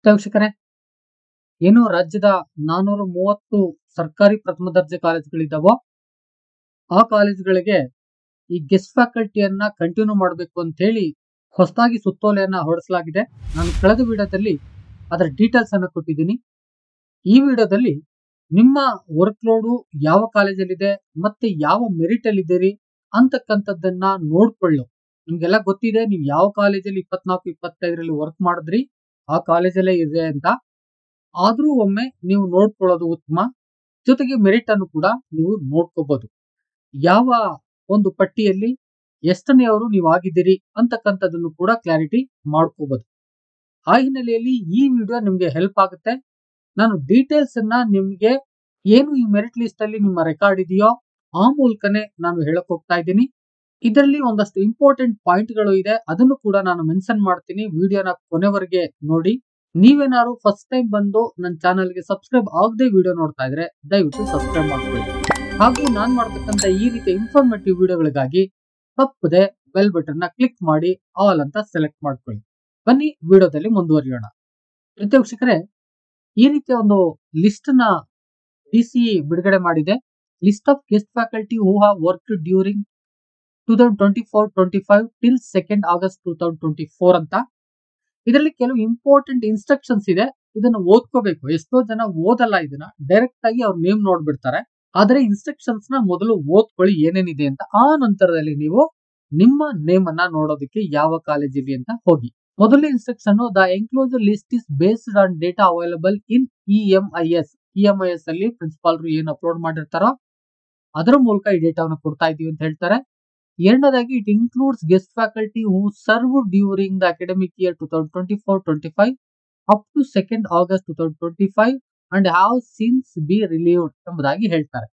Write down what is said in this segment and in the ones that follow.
ವೀಕ್ಷಕರೇ, ಏನು ರಾಜ್ಯದ 430 ಸರ್ಕಾರಿ ಪ್ರಥಮ ದರ್ಜೆ ಕಾಲೇಜುಗಳಿದ್ದಾವೋ ಆ ಕಾಲೇಜುಗಳಿಗೆ ಈ ಗೆಸ್ಟ್ ಫ್ಯಾಕಲ್ಟಿಯನ್ನ ಕಂಟಿನ್ಯೂ ಮಾಡಬೇಕು ಅಂತ ಹೇಳಿ ಹೊಸದಾಗಿ ಸುತ್ತೋಲೆಯನ್ನ ಹೊರಡಿಸಲಾಗಿದೆ. ನಾನು ಕಳೆದ ವಿಡಿಯೋದಲ್ಲಿ ಅದರ ಡೀಟೇಲ್ಸ್ ಅನ್ನು ಕೊಟ್ಟಿದ್ದೀನಿ. ಈ ವಿಡಿಯೋದಲ್ಲಿ ನಿಮ್ಮ ವರ್ಕ್ ಲೋಡು ಯಾವ ಕಾಲೇಜಲ್ಲಿದೆ ಮತ್ತೆ ಯಾವ ಮೆರಿಟ್ ಅಲ್ಲಿ ಇದ್ದೀರಿ ಅಂತಕ್ಕಂಥದ್ದನ್ನ ನೋಡ್ಕೊಳ್ಳು. ನಿಮ್ಗೆಲ್ಲ ಗೊತ್ತಿದೆ, ನೀವು ಯಾವ ಕಾಲೇಜಲ್ಲಿ 24-25ರಲ್ಲಿ ವರ್ಕ್ ಮಾಡಿದ್ರಿ ಆ ಕಾಲೇಜಲ್ಲೇ ಇದೆ ಅಂತ. ಆದ್ರೂ ಒಮ್ಮೆ ನೀವು ನೋಡ್ಕೊಳ್ಳೋದು ಉತ್ತಮ. ಜೊತೆಗೆ ಮೆರಿಟ್ ಅನ್ನು ಕೂಡ ನೀವು ನೋಡ್ಕೋಬಹುದು. ಯಾವ ಒಂದು ಪಟ್ಟಿಯಲ್ಲಿ ಎಷ್ಟನೆಯವರು ನೀವು ಆಗಿದ್ದೀರಿ ಅಂತಕ್ಕಂಥದ್ದನ್ನು ಕೂಡ ಕ್ಲಾರಿಟಿ ಮಾಡ್ಕೋಬಹುದು. ಆ ಹಿನ್ನೆಲೆಯಲ್ಲಿ ಈ ವಿಡಿಯೋ ನಿಮ್ಗೆ ಹೆಲ್ಪ್ ಆಗುತ್ತೆ. ನಾನು ಡೀಟೇಲ್ಸ್ ಅನ್ನ ನಿಮ್ಗೆ ಏನು ಈ ಮೆರಿಟ್ ಲಿಸ್ಟ್ ಅಲ್ಲಿ ನಿಮ್ಮ ರೆಕಾರ್ಡ್ ಇದೆಯೋ ಆ ಮೂಲಕನೇ ನಾನು ಹೇಳಕ್ ಹೋಗ್ತಾ ಇದ್ದೀನಿ. ಇದರಲ್ಲಿ ಒಂದಷ್ಟು ಇಂಪಾರ್ಟೆಂಟ್ ಪಾಯಿಂಟ್ ಗಳು ಇದೆ, ಅದನ್ನು ಕೂಡ ನಾನು ಮೆನ್ಷನ್ ಮಾಡ್ತೀನಿ. ವಿಡಿಯೋನ ಕೊನೆವರೆಗೆ ನೋಡಿ. ನೀವೇನಾದ್ರು ಫಸ್ಟ್ ಟೈಮ್ ಬಂದು ನನ್ನ ಚಾನಲ್ಗೆ ಸಬ್ಸ್ಕ್ರೈಬ್ ಆಗದೆ ವಿಡಿಯೋ ನೋಡ್ತಾ ಇದ್ರೆ ದಯವಿಟ್ಟು ಸಬ್ಸ್ಕ್ರೈಬ್ ಮಾಡ್ಕೊಳ್ಳಿ. ಹಾಗೂ ನಾನು ಮಾಡ್ತಕ್ಕಂಥ ಈ ರೀತಿಯ ಇನ್ಫಾರ್ಮೇಟಿವ್ ವಿಡಿಯೋಗಳಿಗಾಗಿ ತಪ್ಪದೆ ಬೆಲ್ ಬಟನ್ ನ ಕ್ಲಿಕ್ ಮಾಡಿ ಆಲ್ ಅಂತ ಸೆಲೆಕ್ಟ್ ಮಾಡ್ಕೊಳ್ಳಿ. ಬನ್ನಿ ವಿಡಿಯೋದಲ್ಲಿ ಮುಂದುವರಿಯೋಣ. ವೀಕ್ಷಕರೇ, ಈ ರೀತಿಯ ಒಂದು ಲಿಸ್ಟ್ ನ DCE ಬಿಡುಗಡೆ ಮಾಡಿದೆ. List of guest faculty who have work during 2024-25 till 2nd August 2024 ಅಂತ. ಇದರಲ್ಲಿ ಕೆಲವು ಇಂಪಾರ್ಟೆಂಟ್ ಇನ್ಸ್ಟ್ರಕ್ಷನ್ಸ್ ಇದೆ, ಇದನ್ನ ಓದ್ಕೋಬೇಕು. ಎಷ್ಟೋ ಜನ ಓದಲ್ಲ, ಇದನ್ನ ಡೈರೆಕ್ಟ್ ಆಗಿ ಅವ್ರ ನೇಮ್ ನೋಡ್ಬಿಡ್ತಾರೆ. ಆದ್ರೆ ಇನ್ಸ್ಟ್ರಕ್ಷನ್ಸ್ ನ ಮೊದಲು ಓದ್ಕೊಳ್ಳಿ ಏನೇನಿದೆ ಅಂತ. ಆ ನಂತರದಲ್ಲಿ ನೀವು ನಿಮ್ಮ ನೇಮ್ ಅನ್ನ ನೋಡೋದಕ್ಕೆ ಯಾವ ಕಾಲೇಜ್ ಇದೆ ಅಂತ ಹೋಗಿ. ಮೊದಲನೇ instruction, the enclosure list is based on data available in EMIS ಅಲ್ಲಿ ಪ್ರಿನ್ಸಿಪಾಲ್ರು ಏನು ಅಪ್ಲೋಡ್ ಮಾಡಿರ್ತಾರೋ ಅದರ ಮೂಲಕ ಈ ಡೇಟಾವನ್ನು ಕೊಡ್ತಾ ಇದೀವಿ ಅಂತ ಹೇಳ್ತಾರೆ. ಎರಡನೇದಾಗಿ, it includes guest faculty who serve during the academic year 2024-25 up to 2nd August 2025 and have since be relieved ಎಂಬುದಾಗಿ ಹೇಳ್ತಾರೆ.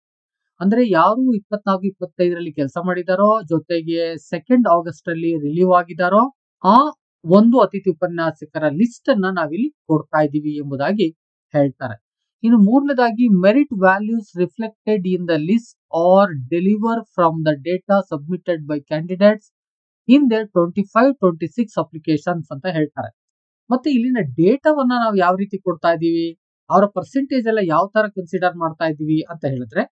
ಅಂದ್ರೆ ಯಾರು 24-25ರಲ್ಲಿ ಕೆಲಸ ಮಾಡಿದಾರೋ ಜೊತೆಗೆ 2nd August ಅಲ್ಲಿ ರಿಲೀವ್ ಆಗಿದಾರೋ ಆ ಒಂದು ಅತಿಥಿ ಉಪನ್ಯಾಸಕರ ಲಿಸ್ಟ್ ಅನ್ನ ನಾವಿಲ್ಲಿ ಕೊಡ್ತಾ ಇದೀವಿ ಎಂಬುದಾಗಿ ಹೇಳ್ತಾರೆ. ಇನ್ನು ಮೂರನೇದಾಗಿ, merit values reflected in the list are deliver from the data submitted by candidates in their 25-26 applications ಅಂತ ಹೇಳ್ತಾರೆ. ಮತ್ತೆ ಇಲ್ಲಿನ ಡೇಟಾವನ್ನ ನಾವು ಯಾವ ರೀತಿ ಕೊಡ್ತಾ ಇದೀವಿ, ಅವರ ಪರ್ಸೆಂಟೇಜ್ ಎಲ್ಲ ಯಾವ ತರ ಕನ್ಸಿಡರ್ ಮಾಡ್ತಾ ಇದೀವಿ ಅಂತ ಹೇಳಿದ್ರೆ,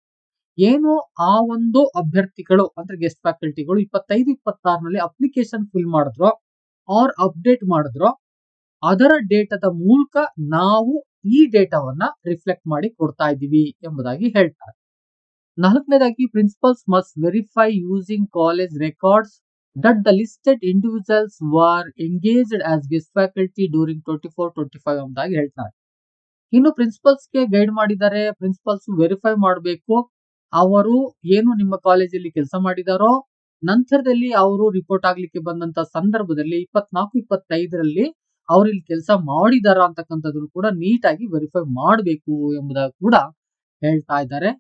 ಏನು ಆ ಒಂದು ಅಭ್ಯರ್ಥಿಗಳು ಅಂದ್ರೆ ಗೆಸ್ಟ್ ಫ್ಯಾಕಲ್ಟಿಗಳು 25-26ನಲ್ಲಿ ಅಪ್ಲಿಕೇಶನ್ ಫಿಲ್ ಮಾಡಿದ್ರೋ ಆರ್ ಅಪ್ಡೇಟ್ ಮಾಡಿದ್ರೋ ಅದರ ಡೇಟಾದ ಮೂಲಕ ನಾವು ಈ ಡೇಟಾವನ್ನ ರಿಫ್ಲೆಕ್ಟ್ ಮಾಡಿ ಕೊಡ್ತಾ ಇದೀವಿ ಎಂಬುದಾಗಿ ಹೇಳ್ತಾರೆ. ನಾಲ್ಕನೇದಾಗಿ, principles must verify using college records that the listed individuals var engaged as guest faculty during 24-25 ಎಂಬುದಾಗಿ ಹೇಳ್ತಾರೆ. ಇನ್ನು ಪ್ರಿನ್ಸಿಪಲ್ಸ್ಗೆ ಗೈಡ್ ಮಾಡಿದ್ದಾರೆ. ಪ್ರಿನ್ಸಿಪಲ್ಸ್ ವೆರಿಫೈ ಮಾಡಬೇಕು ಅವರು ಏನು ನಿಮ್ಮ ಕಾಲೇಜಲ್ಲಿ ಕೆಲಸ ಮಾಡಿದಾರೋ ನಂತರದಲ್ಲಿ ಅವರು ರಿಪೋರ್ಟ್ ಆಗ್ಲಿಕ್ಕೆ ಬಂದಂತ ಸಂದರ್ಭದಲ್ಲಿ 24-25ರಲ್ಲಿ ಅವ್ರು ಇಲ್ಲಿ ಕೆಲಸ ಮಾಡಿದಾರ ಅಂತಕ್ಕಂಥದ್ದನ್ನು ಕೂಡ ನೀಟಾಗಿ ವೆರಿಫೈ ಮಾಡಬೇಕು ಎಂಬುದಾಗಿ ಕೂಡ ಹೇಳ್ತಾ ಇದ್ದಾರೆ.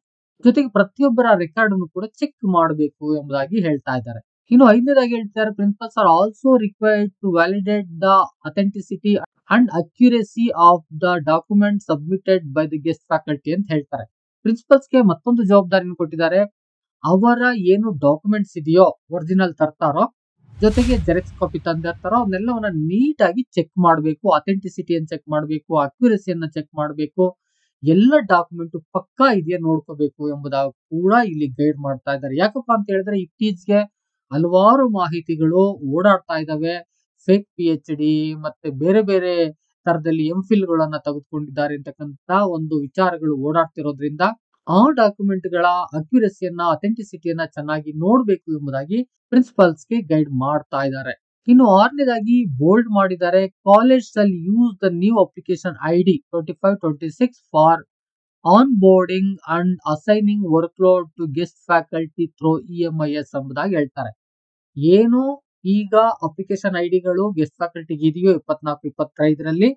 ಜೊತೆಗೆ ಪ್ರತಿಯೊಬ್ಬರ ರೆಕಾರ್ಡ್ ಅನ್ನು ಕೂಡ ಚೆಕ್ ಮಾಡಬೇಕು ಎಂಬುದಾಗಿ ಹೇಳ್ತಾ ಇದ್ದಾರೆ. ಇನ್ನು ಐದನೇದಾಗಿ ಹೇಳ್ತಾರೆ, principals are also required to validate the authenticity and accuracy of the document submitted by the guest faculty ಅಂತ ಹೇಳ್ತಾರೆ. ಪ್ರಿನ್ಸಿಪಲ್ಸ್ಗೆ ಮತ್ತೊಂದು ಜವಾಬ್ದಾರಿಯನ್ನು ಕೊಟ್ಟಿದ್ದಾರೆ. ಅವರ ಏನು ಡಾಕ್ಯುಮೆಂಟ್ಸ್ ಇದೆಯೋ ಒರಿಜಿನಲ್ ತರ್ತಾರೋ ಜೊತೆಗೆ ಜೆರಾಕ್ಸ್ ಕಾಪಿ ತಂದಿರ್ತಾರೋ ಅವನ್ನೆಲ್ಲವನ್ನ ನೀಟಾಗಿ ಚೆಕ್ ಮಾಡಬೇಕು. ಅಥೆಂಟಿಸಿಟಿಯನ್ನು ಚೆಕ್ ಮಾಡಬೇಕು, ಅಕ್ಯುರೇಸಿಯನ್ನ ಚೆಕ್ ಮಾಡಬೇಕು, ಎಲ್ಲ ಡಾಕ್ಯುಮೆಂಟ್ ಪಕ್ಕಾ ಇದೆಯಾ ನೋಡ್ಕೋಬೇಕು ಎಂಬುದಾಗಿ ಕೂಡ ಇಲ್ಲಿ ಗೈಡ್ ಮಾಡ್ತಾ ಇದ್ದಾರೆ. ಯಾಕಪ್ಪ ಅಂತ ಹೇಳಿದ್ರೆ ಇತ್ತೀಚೆಗೆ ಹಲವಾರು ಮಾಹಿತಿಗಳು ಓಡಾಡ್ತಾ ಇದಾವೆ. ಫೇಕ್ PhD ಮತ್ತೆ ಬೇರೆ ಬೇರೆ ತರದಲ್ಲಿ MPhil ಗಳನ್ನ ತೆಗೆದುಕೊಂಡಿದ್ದಾರೆ ಅಂತಕ್ಕಂತ ಒಂದು ವಿಚಾರಗಳು ಓಡಾಡ್ತಿರೋದ್ರಿಂದ ಆ ಡಾಕ್ಯುಮೆಂಟ್ ಗಳ ಅಕ್ಯುರೇಸಿಯನ್ನ ಅಥೆಂಟಿಸಿಟಿಯನ್ನ ಚೆನ್ನಾಗಿ ನೋಡ್ಬೇಕು ಎಂಬುದಾಗಿ ಪ್ರಿನ್ಸಿಪಲ್ಸ್ಗೆ ಗೈಡ್ ಮಾಡ್ತಾ ಇದ್ದಾರೆ. ಇನ್ನು ಆರನೇದಾಗಿ ಬೋಲ್ಡ್ ಮಾಡಿದ್ದಾರೆ, college shall use the new application ID 25-26 for onboarding and assigning workload to guest faculty through EMIS ಎಂಬುದಾಗಿ ಹೇಳ್ತಾರೆ. ಏನು ಈಗ ಅಪ್ಲಿಕೇಶನ್ ಐಡಿಗಳು ಗೆಸ್ಟ್ ಫ್ಯಾಕಲ್ಟಿಗೆ ಇದೆಯೋ 24-25ರಲ್ಲಿ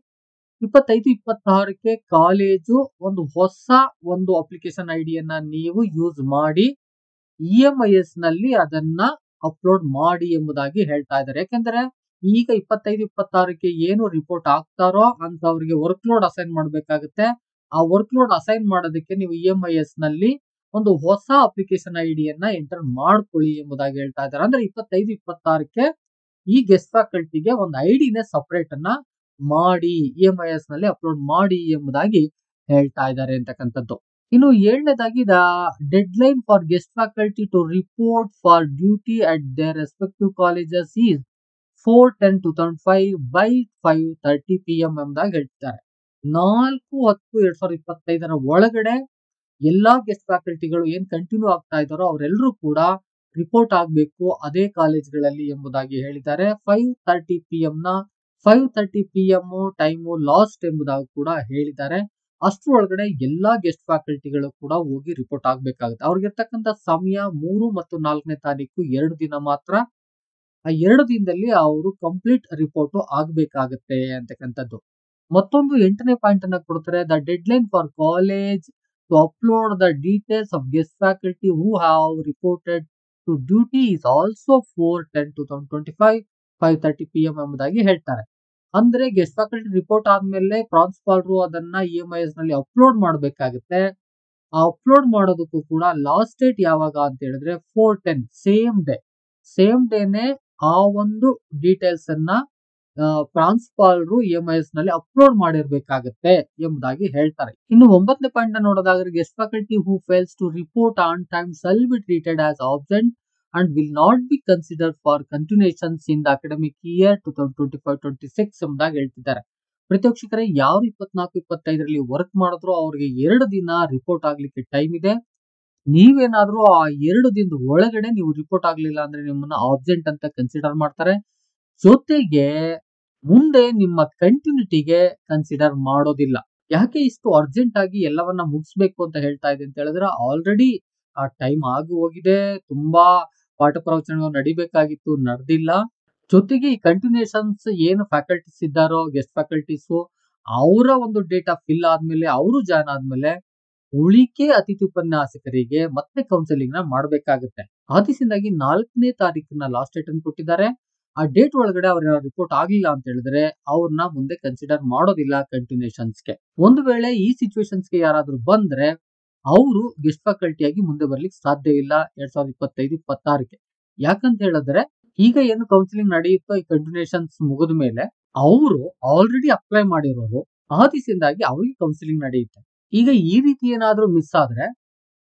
25-26ಕ್ಕೆ ಕಾಲೇಜು ಒಂದು ಹೊಸ ಒಂದು ಅಪ್ಲಿಕೇಶನ್ ಐಡಿಯನ್ನ ನೀವು ಯೂಸ್ ಮಾಡಿ EMIS ನಲ್ಲಿ ಅದನ್ನ ಅಪ್ಲೋಡ್ ಮಾಡಿ ಎಂಬುದಾಗಿ ಹೇಳ್ತಾ ಇದ್ದಾರೆ. ಯಾಕೆಂದ್ರೆ ಈಗ 25-26ಕ್ಕೆ ಏನು ರಿಪೋರ್ಟ್ ಆಗ್ತಾರೋ ಅಂತ ಅವರಿಗೆ ವರ್ಕ್ ಲೋಡ್ ಅಸೈನ್ ಮಾಡ್ಬೇಕಾಗುತ್ತೆ. ಆ ವರ್ಕ್ ಲೋಡ್ ಅಸೈನ್ ಮಾಡೋದಕ್ಕೆ ನೀವು EMIS ನಲ್ಲಿ ಒಂದು ಹೊಸ ಅಪ್ಲಿಕೇಶನ್ ಐಡಿಯನ್ನ ಎಂಟರ್ ಮಾಡ್ಕೊಳ್ಳಿ ಎಂಬುದಾಗಿ ಹೇಳ್ತಾ ಇದ್ದಾರೆ. ಅಂದ್ರೆ 25-26ಕ್ಕೆ ಈ ಗೆಸ್ಟ್ ಫ್ಯಾಕಲ್ಟಿಗೆ ಒಂದು ಐಡಿನೇ ಸಪರೇಟ್ ಅನ್ನ ಮಾಡಿ EMIS ನಲ್ಲಿ ಅಪ್ಲೋಡ್ ಮಾಡಿ ಎಂಬುದಾಗಿ ಹೇಳ್ತಾ ಇದ್ದಾರೆ ಅಂತಕ್ಕಂಥದ್ದು. ಇನ್ನು 7ನೇದಾಗಿ the deadline for guest faculty to report for duty at their respective colleges is 4/10/2005 by 5:30 PM ಎಂಬುದಾಗಿ ಹೇಳ್ತಾರೆ. 4/10/2025 ಒಳಗಡೆ ಎಲ್ಲಾ ಗೆಸ್ಟ್ ಫ್ಯಾಕಲ್ಟಿಗಳು ಏನ್ ಕಂಟಿನ್ಯೂ ಆಗ್ತಾ ಇದ್ದಾರೋ ಅವರೆಲ್ಲರೂ ಕೂಡ ರಿಪೋರ್ಟ್ ಆಗಬೇಕು ಅದೇ ಕಾಲೇಜ್ಗಳಲ್ಲಿ ಎಂಬುದಾಗಿ ಹೇಳಿದ್ದಾರೆ. 5:30 PM 5:30 PM ಟೈಮು ಲಾಸ್ಟ್ ಎಂಬುದಾಗಿ ಕೂಡ ಹೇಳಿದ್ದಾರೆ. ಅಷ್ಟರ ಒಳಗಡೆ ಎಲ್ಲಾ ಗೆಸ್ಟ್ ಫ್ಯಾಕಲ್ಟಿಗಳು ಕೂಡ ಹೋಗಿ ರಿಪೋರ್ಟ್ ಆಗ್ಬೇಕಾಗುತ್ತೆ. ಅವ್ರಿಗಿರ್ತಕ್ಕಂಥ ಸಮಯ 3 ಮತ್ತು 4ನೇ ತಾರೀಕು 2 ದಿನ ಮಾತ್ರ. ಆ 2 ದಿನದಲ್ಲಿ ಅವರು ಕಂಪ್ಲೀಟ್ ರಿಪೋರ್ಟ್ ಆಗ್ಬೇಕಾಗತ್ತೆ ಅಂತಕ್ಕಂಥದ್ದು. ಮತ್ತೊಂದು 8ನೇ ಪಾಯಿಂಟ್ ಅನ್ನ ಕೊಡ್ತಾರೆ. The deadline for college to upload the details of guest faculty who have reported to duty is also 4/10/2025 5:30 PM ಎಂಬುದಾಗಿ ಹೇಳ್ತಾರೆ. ಅಂದ್ರೆ ಗೆಸ್ಟ್ ಫ್ಯಾಕಲ್ಟಿ ರಿಪೋರ್ಟ್ ಆದ್ಮೇಲೆ ಪ್ರಾನ್ಸಿಪಾಲ್ರು ಅದನ್ನ EMIS ನಲ್ಲಿ ಅಪ್ಲೋಡ್ ಮಾಡ್ಬೇಕಾಗುತ್ತೆ. ಆ ಅಪ್ಲೋಡ್ ಮಾಡೋದಕ್ಕೂ ಕೂಡ ಲಾಸ್ಟ್ ಡೇಟ್ ಯಾವಾಗ ಅಂತ ಹೇಳಿದ್ರೆ 4/10 ಸೇಮ್ ಡೇನೆ ಆ ಒಂದು ಡೀಟೇಲ್ಸ್ ಅನ್ನ ಪ್ರಾನ್ಸಿಪಾಲ್ರು EMIS ನಲ್ಲಿ ಅಪ್ಲೋಡ್ ಮಾಡಿರ್ಬೇಕಾಗತ್ತೆ ಎಂಬುದಾಗಿ ಹೇಳ್ತಾರೆ. ಇನ್ನು 9ನೇ ಪಾಯಿಂಟ್ ನೋಡೋದಾದ್ರೆ guest faculty who fails to report on time shall be treated as absent and will not be considered for continuations in the academic year 2025-26 ಎಂಬುದಾಗಿ ಹೇಳ್ತಿದ್ದಾರೆ. ಪ್ರತಿಪಕ್ಷಕರೇ ಯಾರು 24-25ರಲ್ಲಿ ವರ್ಕ್ ಮಾಡಿದ್ರು ಅವ್ರಿಗೆ 2 ದಿನ ರಿಪೋರ್ಟ್ ಆಗ್ಲಿಕ್ಕೆ ಟೈಮ್ ಇದೆ. ನೀವೇನಾದ್ರೂ ಆ 2 ದಿನದ ಒಳಗಡೆ ನೀವು ರಿಪೋರ್ಟ್ ಆಗ್ಲಿಲ್ಲ ಅಂದ್ರೆ ನಿಮ್ಮನ್ನ ಆಬ್ಸೆಂಟ್ ಅಂತ ಕನ್ಸಿಡರ್ ಮಾಡ್ತಾರೆ. ಜೊತೆಗೆ ಮುಂದೆ ನಿಮ್ಮ ಕಂಟಿನ್ಯೂಟಿಗೆ ಕನ್ಸಿಡರ್ ಮಾಡೋದಿಲ್ಲ. ಯಾಕೆ ಇಷ್ಟು ಅರ್ಜೆಂಟ್ ಆಗಿ ಎಲ್ಲವನ್ನ ಮುಗಿಸ್ಬೇಕು ಅಂತ ಹೇಳ್ತಾ ಇದೆ ಅಂತ ಹೇಳಿದ್ರೆ ಆಲ್ರೆಡಿ ಆ ಟೈಮ್ ಆಗಿ ಹೋಗಿದೆ. ತುಂಬಾ ಪಾಠ ಪ್ರವಚನಗಳು ನಡಿಬೇಕಾಗಿತ್ತು, ನಡೆದಿಲ್ಲ. ಜೊತೆಗೆ ಈ ಕಂಟಿನ್ಯೂಷನ್ಸ್ ಏನು ಫ್ಯಾಕಲ್ಟೀಸ್ ಇದ್ದಾರೋ ಗೆಸ್ಟ್ ಫ್ಯಾಕಲ್ಟೀಸ್ ಅವರ ಒಂದು ಡೇಟಾ ಫಿಲ್ ಆದ್ಮೇಲೆ ಅವರು ಜಾಯ್ನ್ ಆದ್ಮೇಲೆ ಉಳಿಕೆ ಅತಿಥಿ ಉಪನ್ಯಾಸಕರಿಗೆ ಮತ್ತೆ ಕೌನ್ಸಿಲಿಂಗ್ ನ ಮಾಡ್ಬೇಕಾಗುತ್ತೆ. ಆದಿಸಿಂದಾಗಿ 4ನೇ ತಾರೀಕಿನ ಲಾಸ್ಟ್ ಡೇಟ್ ಅನ್ನು ಕೊಟ್ಟಿದ್ದಾರೆ. ಆ ಡೇಟ್ ಒಳಗಡೆ ಅವ್ರ ರಿಪೋರ್ಟ್ ಆಗ್ಲಿಲ್ಲ ಅಂತ ಹೇಳಿದ್ರೆ ಅವ್ರನ್ನ ಮುಂದೆ ಕನ್ಸಿಡರ್ ಮಾಡೋದಿಲ್ಲ ಕಂಟಿನ್ಯೂಷನ್ಸ್ಗೆ. ಒಂದು ವೇಳೆ ಈ ಸಿಚುವೇಶನ್ಸ್ಗೆ ಯಾರಾದ್ರೂ ಬಂದ್ರೆ ಅವರು ಗೆಸ್ಟ್ ಫ್ಯಾಕಲ್ಟಿ ಆಗಿ ಮುಂದೆ ಬರ್ಲಿಕ್ಕೆ ಸಾಧ್ಯವಿಲ್ಲ 2025-26ಕ್ಕೆ. ಯಾಕಂತ ಹೇಳಿದ್ರೆ ಈಗ ಏನು ಕೌನ್ಸಿಲಿಂಗ್ ನಡೆಯುತ್ತೋ ಈ ಕಂಟಿನ್ಯೂಷನ್ಸ್ ಮುಗಿದ ಮೇಲೆ ಅವರು ಆಲ್ರೆಡಿ ಅಪ್ಲೈ ಮಾಡಿರೋರು, ಆ ದಿಸೆಯಿಂದಾಗಿ ಅವ್ರಿಗೆ ಕೌನ್ಸಿಲಿಂಗ್ ನಡೆಯುತ್ತೆ. ಈಗ ಈ ರೀತಿ ಏನಾದ್ರೂ ಮಿಸ್ ಆದ್ರೆ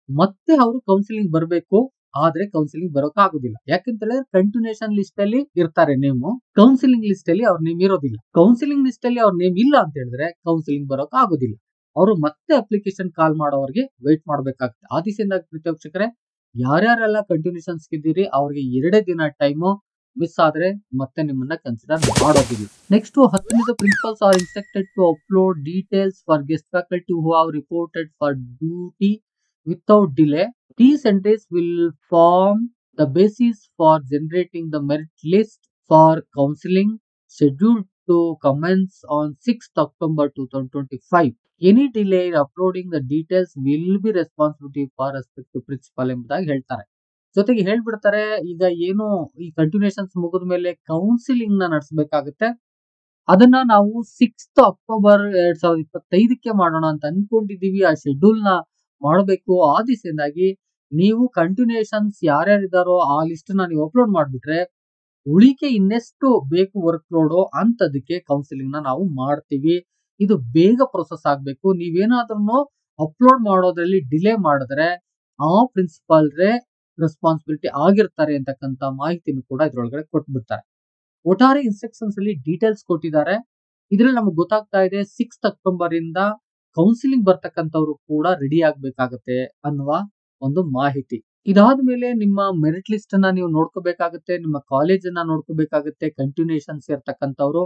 ಮತ್ತೆ ಅವರು ಕೌನ್ಸಿಲಿಂಗ್ ಬರಬೇಕು, ಆದ್ರೆ ಕೌನ್ಸಿಲಿಂಗ್ ಬರೋಕ್ ಆಗುದಿಲ್ಲ. ಯಾಕಂತ ಹೇಳಿದ್ರೆ ಕಂಟಿನ್ಯೂಷನ್ ಲಿಸ್ಟ್ ಅಲ್ಲಿ ಇರ್ತಾರೆ ನೇಮು, ಕೌನ್ಸಿಲಿಂಗ್ ಲಿಸ್ಟ್ ಅಲ್ಲಿ ಅವ್ರ ನೇಮ್ ಇರೋದಿಲ್ಲ. ಕೌನ್ಸಿಲಿಂಗ್ ಲಿಸ್ಟ್ ಅಲ್ಲಿ ಅವ್ರ ನೇಮ್ ಇಲ್ಲ ಅಂತ ಹೇಳಿದ್ರೆ ಕೌನ್ಸಿಲಿಂಗ್ ಬರೋಕ್ ಆಗುದಿಲ್ಲ. ಅವರು ಮತ್ತೆ ಅಪ್ಲಿಕೇಶನ್ ಕಾಲ್ ಮಾಡೋವರೆಗೆ ವೇಟ್ ಮಾಡ್ಬೇಕಾಗುತ್ತೆ. ಆ ದಿಸೆಯಿಂದ ಪ್ರೀತಿವೀಕ್ಷಕರೇ ಯಾರ್ಯಾರೆಲ್ಲ ಕಂಟಿನ್ಯೂಷನ್ಸ್ ಇದ್ದೀರಿ ಅವ್ರಿಗೆ 2 ದಿನ ಟೈಮು, ಮಿಸ್ ಆದ್ರೆ ಮತ್ತೆ ನಿಮ್ಮನ್ನ ಕನ್ಸಿಡರ್ ಮಾಡೋದಿಲ್ಲ. ನೆಕ್ಸ್ಟ್ 10ನೇದು principals are instructed to upload details for guest faculty who have reported for duty without delay. These entries will form the basis for generating the merit list for counseling scheduled to commence on 6th October 2025. Any delay in uploading the details will be responsibility for respective principal ಎಂಬುದಾಗಿ ಹೇಳ್ತಾರೆ. ಜೊತೆಗೆ ಹೇಳ್ಬಿಡ್ತಾರೆ ಈಗ ಏನು ಈ ಕಂಟಿನ್ಯೂಷನ್ಸ್ ಮುಗಿದ ಮೇಲೆ counselling ನ ನಡೆಸಬೇಕಾಗುತ್ತೆ. ಅದನ್ನ ನಾವು 6th October 2025ಕ್ಕೆ ಮಾಡೋಣ ಅಂತ ಅನ್ಕೊಂಡಿದೀವಿ. ಆ ಶೆಡ್ಯೂಲ್ ನ ಮಾಡಬೇಕು. ಆ ದಿಸೆಯಿಂದಾಗಿ ನೀವು ಕಂಟಿನ್ಯೂಷನ್ಸ್ ಯಾರ್ಯಾರಿದಾರೋ ಆ ಲಿಸ್ಟ್ ನ ನೀವು ಅಪ್ಲೋಡ್ ಮಾಡ್ಬಿಟ್ರೆ ಉಳಿಕೆ ಇನ್ನೆಷ್ಟು ಬೇಕು ವರ್ಕ್ ಲೋಡು ಅಂತದಕ್ಕೆ ಕೌನ್ಸಿಲಿಂಗ್ ನ ನಾವು ಮಾಡ್ತೀವಿ. ಇದು ಬೇಗ ಪ್ರೊಸೆಸ್ ಆಗ್ಬೇಕು. ನೀವೇನಾದ್ರೂ ಅಪ್ಲೋಡ್ ಮಾಡೋದ್ರಲ್ಲಿ ಡಿಲೇ ಮಾಡಿದ್ರೆ ಆ ಪ್ರಿನ್ಸಿಪಾಲ್ರೇ ರೆಸ್ಪಾನ್ಸಿಬಿಲಿಟಿ ಆಗಿರ್ತಾರೆ ಅಂತಕ್ಕಂಥ ಮಾಹಿತಿನೂ ಕೂಡ ಇದ್ರೊಳಗಡೆ ಕೊಟ್ಬಿಡ್ತಾರೆ. ಒಟ್ಟಾರೆ ಇನ್ಸ್ಟ್ರಕ್ಷನ್ಸ್ ಅಲ್ಲಿ ಡೀಟೇಲ್ಸ್ ಕೊಟ್ಟಿದ್ದಾರೆ. ಇದ್ರಲ್ಲಿ ನಮಗೆ ಗೊತ್ತಾಗ್ತಾ ಇದೆ 6th October ಇಂದ ಕೌನ್ಸಿಲಿಂಗ್ ಬರ್ತಕ್ಕಂಥವ್ರು ಕೂಡ ರೆಡಿ ಆಗ್ಬೇಕಾಗತ್ತೆ ಅನ್ನುವ ಒಂದು ಮಾಹಿತಿ. ಇದಾದ್ಮೇಲೆ ನಿಮ್ಮ ಮೆರಿಟ್ ಲಿಸ್ಟ್ ಅನ್ನ ನೀವು ನೋಡ್ಕೋಬೇಕಾಗುತ್ತೆ, ನಿಮ್ಮ ಕಾಲೇಜ್ ಅನ್ನ ನೋಡ್ಕೋಬೇಕಾಗುತ್ತೆ. ಕಂಟಿನ್ಯೂಷನ್ಸ್ ಇರ್ತಕ್ಕಂಥವ್ರು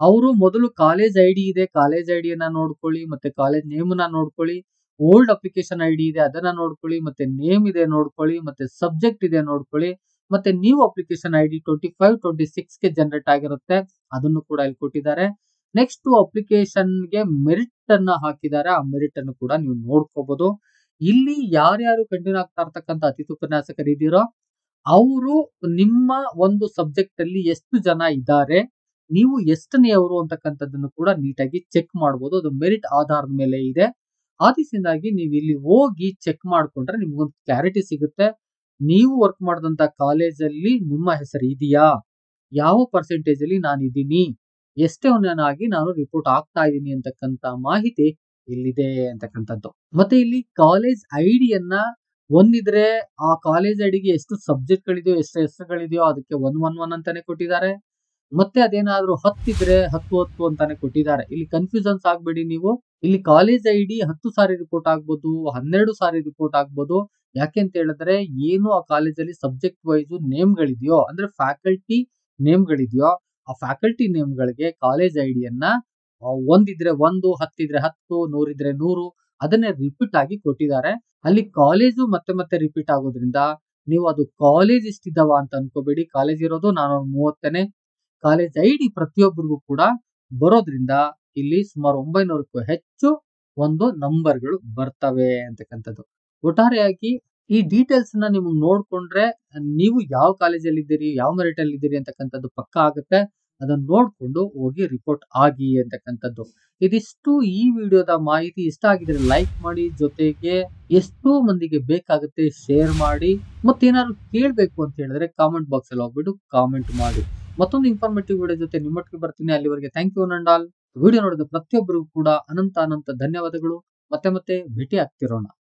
ಅವರು ಮೊದಲು ಕಾಲೇಜ್ ಐಡಿ ಇದೆ, ಕಾಲೇಜ್ ಐಡಿಯನ್ನ ನೋಡ್ಕೊಳ್ಳಿ, ಮತ್ತೆ ಕಾಲೇಜ್ ನೇಮ್ ನ ನೋಡ್ಕೊಳ್ಳಿ. ಓಲ್ಡ್ ಅಪ್ಲಿಕೇಶನ್ ಐಡಿ ಇದೆ ಅದನ್ನ ನೋಡ್ಕೊಳ್ಳಿ, ಮತ್ತೆ ನೇಮ್ ಇದೆ ನೋಡ್ಕೊಳ್ಳಿ, ಮತ್ತೆ ಸಬ್ಜೆಕ್ಟ್ ಇದೆ ನೋಡ್ಕೊಳ್ಳಿ, ಮತ್ತೆ ನ್ಯೂ ಅಪ್ಲಿಕೇಶನ್ ಐಡಿ 25-26ಗೆ ಜನರೇಟ್ ಆಗಿರುತ್ತೆ, ಅದನ್ನು ಕೂಡ ಇಲ್ಲಿ ಕೊಟ್ಟಿದ್ದಾರೆ. ನೆಕ್ಸ್ಟ್ ಅಪ್ಲಿಕೇಶನ್ ಗೆ ಮೆರಿಟ್ ಅನ್ನ ಹಾಕಿದ್ದಾರೆ, ಆ ಮೆರಿಟ್ ಅನ್ನು ಕೂಡ ನೀವು ನೋಡ್ಕೋಬಹುದು. ಇಲ್ಲಿ ಯಾರ್ಯಾರು ಕಂಟಿನ್ಯೂ ಆಗ್ತಾ ಇರ್ತಕ್ಕಂಥ ಅತಿಥಿ ಉಪನ್ಯಾಸಕರು ಇದೀರೋ ಅವರು ನಿಮ್ಮ ಒಂದು ಸಬ್ಜೆಕ್ಟ್ ಅಲ್ಲಿ ಎಷ್ಟು ಜನ ಇದ್ದಾರೆ, ನೀವು ಎಷ್ಟನೆಯವರು ಅಂತಕ್ಕಂಥದ್ದನ್ನು ಕೂಡ ನೀಟಾಗಿ ಚೆಕ್ ಮಾಡಬಹುದು. ಅದು ಮೆರಿಟ್ ಆಧಾರದ ಮೇಲೆ ಇದೆ. ಆ ದಿಸೆಯಿಂದಾಗಿ ನೀವು ಇಲ್ಲಿ ಹೋಗಿ ಚೆಕ್ ಮಾಡ್ಕೊಂಡ್ರೆ ನಿಮ್ಗೊಂದು ಕ್ಲಾರಿಟಿ ಸಿಗುತ್ತೆ. ನೀವು ವರ್ಕ್ ಮಾಡಿದಂತ ಕಾಲೇಜಲ್ಲಿ ನಿಮ್ಮ ಹೆಸರು ಇದೆಯಾ, ಯಾವ ಪರ್ಸೆಂಟೇಜ್ ಅಲ್ಲಿ ನಾನು ಇದ್ದೀನಿ, ಎಷ್ಟೇವನಾಗಿ ನಾನು ರಿಪೋರ್ಟ್ ಆಗ್ತಾ ಇದ್ದೀನಿ ಅಂತಕ್ಕಂಥ ಮಾಹಿತಿ ಇಲ್ಲಿದೆ ಅಂತಕ್ಕಂಥದ್ದು. ಮತ್ತೆ ಇಲ್ಲಿ ಕಾಲೇಜ್ ಐಡಿಯನ್ನ ಒಂದಿದ್ರೆ ಆ ಕಾಲೇಜ್ ಐಡಿಗೆ ಎಷ್ಟು ಸಬ್ಜೆಕ್ಟ್ಗಳಿದೆಯೋ ಎಷ್ಟು ಹೆಸರುಗಳಿದೆಯೋ ಅದಕ್ಕೆ 111 ಅಂತಾನೆ ಕೊಟ್ಟಿದ್ದಾರೆ. ಮತ್ತೆ ಅದೇನಾದ್ರೂ 10 ಇದ್ರೆ 10 ಅಂತಾನೆ ಕೊಟ್ಟಿದ್ದಾರೆ. ಇಲ್ಲಿ ಕನ್ಫ್ಯೂಷನ್ಸ್ ಆಗ್ಬೇಡಿ ನೀವು. ಇಲ್ಲಿ ಕಾಲೇಜ್ ಐಡಿ 10 ಸಾರಿ ರಿಪೋರ್ಟ್ ಆಗ್ಬೋದು, 12 ಸಾರಿ ರಿಪೋರ್ಟ್ ಆಗ್ಬೋದು. ಯಾಕೆ ಅಂತ ಹೇಳಿದ್ರೆ ಏನು ಆ ಕಾಲೇಜಲ್ಲಿ ಸಬ್ಜೆಕ್ಟ್ ವೈಸ್ ನೇಮ್ಗಳಿದೆಯೋ ಅಂದ್ರೆ ಫ್ಯಾಕಲ್ಟಿ ನೇಮ್ಗಳಿದೆಯೋ ಆ ಫ್ಯಾಕಲ್ಟಿ ನೇಮ್ಗಳಿಗೆ ಕಾಲೇಜ್ ಐಡಿಯನ್ನ ಒಂದಿದ್ರೆ 1, 10 ಇದ್ರೆ 10, 100 ಇದ್ರೆ 100 ಅದನ್ನೇ ರಿಪೀಟ್ ಆಗಿ ಕೊಟ್ಟಿದ್ದಾರೆ. ಅಲ್ಲಿ ಕಾಲೇಜು ಮತ್ತೆ ಮತ್ತೆ ರಿಪೀಟ್ ಆಗೋದ್ರಿಂದ ನೀವು ಅದು ಕಾಲೇಜ್ ಇಷ್ಟಿದ್ದಾವ ಅಂತ ಅನ್ಕೋಬೇಡಿ. ಕಾಲೇಜ್ ಇರೋದು 430 ಕಾಲೇಜ್ ಐಡಿ ಪ್ರತಿಯೊಬ್ಬರಿಗೂ ಕೂಡ ಬರೋದ್ರಿಂದ ಇಲ್ಲಿ ಸುಮಾರು 900ಕ್ಕೂ ಹೆಚ್ಚು ಒಂದು ನಂಬರ್ಗಳು ಬರ್ತವೆ ಅಂತಕ್ಕಂಥದ್ದು. ಒಟ್ಟಾರೆಯಾಗಿ ಈ ಡೀಟೇಲ್ಸ್ ನ ನೀವು ನೋಡ್ಕೊಂಡ್ರೆ ನೀವು ಯಾವ ಕಾಲೇಜಲ್ಲಿ ಇದ್ದೀರಿ, ಯಾವ ಮೆರಿಟ್ ಅಲ್ಲಿ ಇದ್ದೀರಿ ಅಂತಕ್ಕಂಥದ್ದು ಪಕ್ಕಾ ಆಗುತ್ತೆ. ಅದನ್ನ ನೋಡ್ಕೊಂಡು ಹೋಗಿ ರಿಪೋರ್ಟ್ ಆಗಿ ಅಂತಕ್ಕಂಥದ್ದು. ಇದಿಷ್ಟು ಈ ವಿಡಿಯೋದ ಮಾಹಿತಿ. ಇಷ್ಟ ಆಗಿದ್ರೆ ಲೈಕ್ ಮಾಡಿ, ಜೊತೆಗೆ ಎಷ್ಟೋ ಮಂದಿಗೆ ಬೇಕಾಗುತ್ತೆ ಶೇರ್ ಮಾಡಿ. ಮತ್ತೇನಾದ್ರು ಕೇಳಬೇಕು ಅಂತ ಹೇಳಿದ್ರೆ ಕಾಮೆಂಟ್ ಬಾಕ್ಸ್ ಅಲ್ಲಿ ಹೋಗ್ಬಿಟ್ಟು ಕಾಮೆಂಟ್ ಮಾಡಿ. ಮತ್ತೊಂದು ಇನ್ಫಾರ್ಮೇಟಿವ್ ವಿಡಿಯೋ ಜೊತೆ ನಿಮ್ಮೊಟ್ಟಿಗೆ ಬರ್ತೀನಿ. ಅಲ್ಲಿವರೆಗೆ ಥ್ಯಾಂಕ್ ಯು ನಂಡಾಲ್. ವಿಡಿಯೋ ನೋಡಿದ ಪ್ರತಿಯೊಬ್ಬರಿಗೂ ಕೂಡ ಅನಂತ ಧನ್ಯವಾದಗಳು. ಮತ್ತೆ ಭೇಟಿ ಆಗ್ತಿರೋಣ.